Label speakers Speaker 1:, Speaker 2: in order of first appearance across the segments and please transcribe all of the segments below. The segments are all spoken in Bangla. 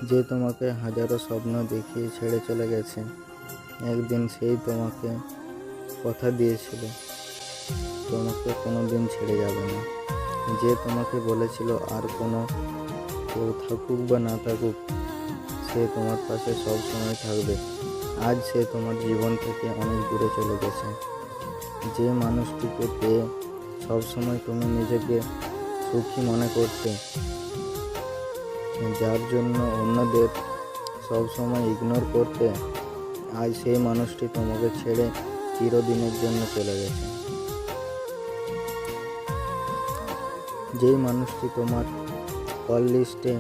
Speaker 1: যে তোমাকে হাজারো স্বপ্ন দেখিয়ে ছেড়ে চলে গেছে, একদিন সেই তোমাকে কথা দিয়েছিল তোমাকে কোনো দিন ছেড়ে যাবে না। যে তোমাকে বলেছিল আর কোনো কেউ থাকুক বা না থাকুক সে তোমার পাশে সব সময় থাকবে, আজ সে তোমার জীবন থেকে অনেক দূরে চলে গেছে। যে মানুষটিকে পেয়ে সবসময় তুমি নিজেকে সুখী মনে করতে, যার জন্য অন্যদের সবসময় ইগনোর করতে, আজ সেই মানুষটি তোমাকে ছেড়ে চিরদিনের জন্য চলে গেছে। যেই মানুষটি তোমার কল লিস্টে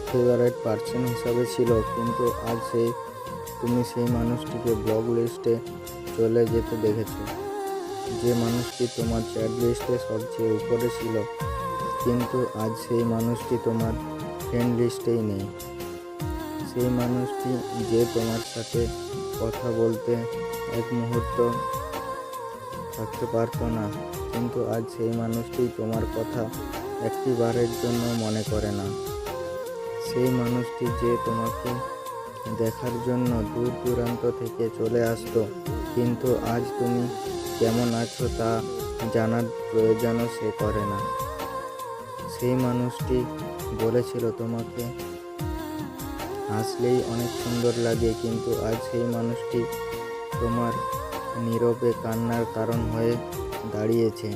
Speaker 1: ফেভারিট পার্সন হিসাবে ছিল, কিন্তু আজ তুমি সেই মানুষটিকে ব্লক লিস্টে চলে যেতে দেখেছো। যে মানুষটি তোমার চ্যাট লিস্টে সবচেয়ে উপরে ছিল, কিন্তু আজ সেই মানুষটি তোমার ফ্রেন্ড লিস্টেই নেই। সেই মানুষটি যে তোমার সাথে কথা বলতে এক মুহূর্ত থাকতে পারতো না, কিন্তু আজ সেই মানুষটি তোমার কথা একটি বারের জন্য মনে করে না। সেই মানুষটি যে তোমাকে দেখার জন্য দূর দূরান্ত থেকে চলে আসতো, কিন্তু আজ তুমি কেমন আছো তা জানার প্রয়োজনও সে করে না। সেই মানুষটি বলেছিল তোমাকে হাসলেই অনেক সুন্দর লাগে, কিন্তু আজ সেই মানুষটি তোমার নীরবে কান্নার কারণ হয়ে দাঁড়িয়েছে।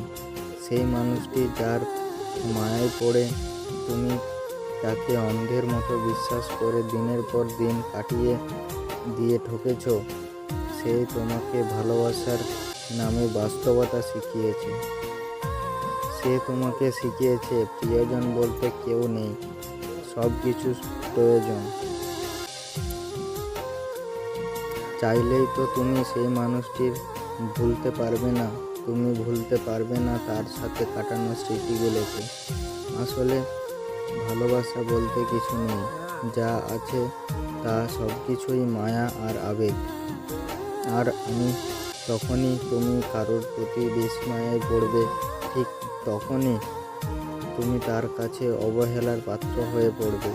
Speaker 1: সেই মানুষটি যার মায়ায় পড়ে তুমি তাকে অন্ধের মতো বিশ্বাস করে দিনের পর দিন কাটিয়ে দিয়ে ঠকেছ, সে তোমাকে ভালোবাসার নামে বাস্তবতা শিখিয়েছে। সে তোমাকে শিখিয়েছে প্রিয়জন বলতে কেউ নেই, সব কিছু প্রয়োজন। চাইলেই তো তুমি সেই মানুষটির ভুলতে পারবে না, তুমি ভুলতে পারবে না তার সাথে কাটানো স্মৃতিগুলোকে। আসলে ভালোবাসা বলতে কিছু নেই, যা আছে তা সব কিছুই মায়া আর আবেগ। আর আমি তখনই তুমি কারোর প্রতি বিস্ময়ে পড়বে, ঠিক তখনই তুমি তার কাছে অবহেলার পাত্র হয়ে পড়বে।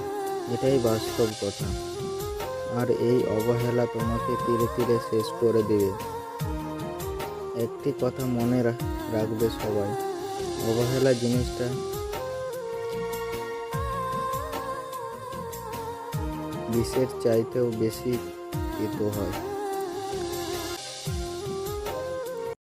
Speaker 1: এটাই বাস্তব কথা। আর এই অবহেলা তোমাকে ধীরে ধীরে শেষ করে দেবে। একটি কথা মনে রাখবে সবাই, অবহেলা জিনিসটা বিষের চাইতেও বেশি তিতো হয়।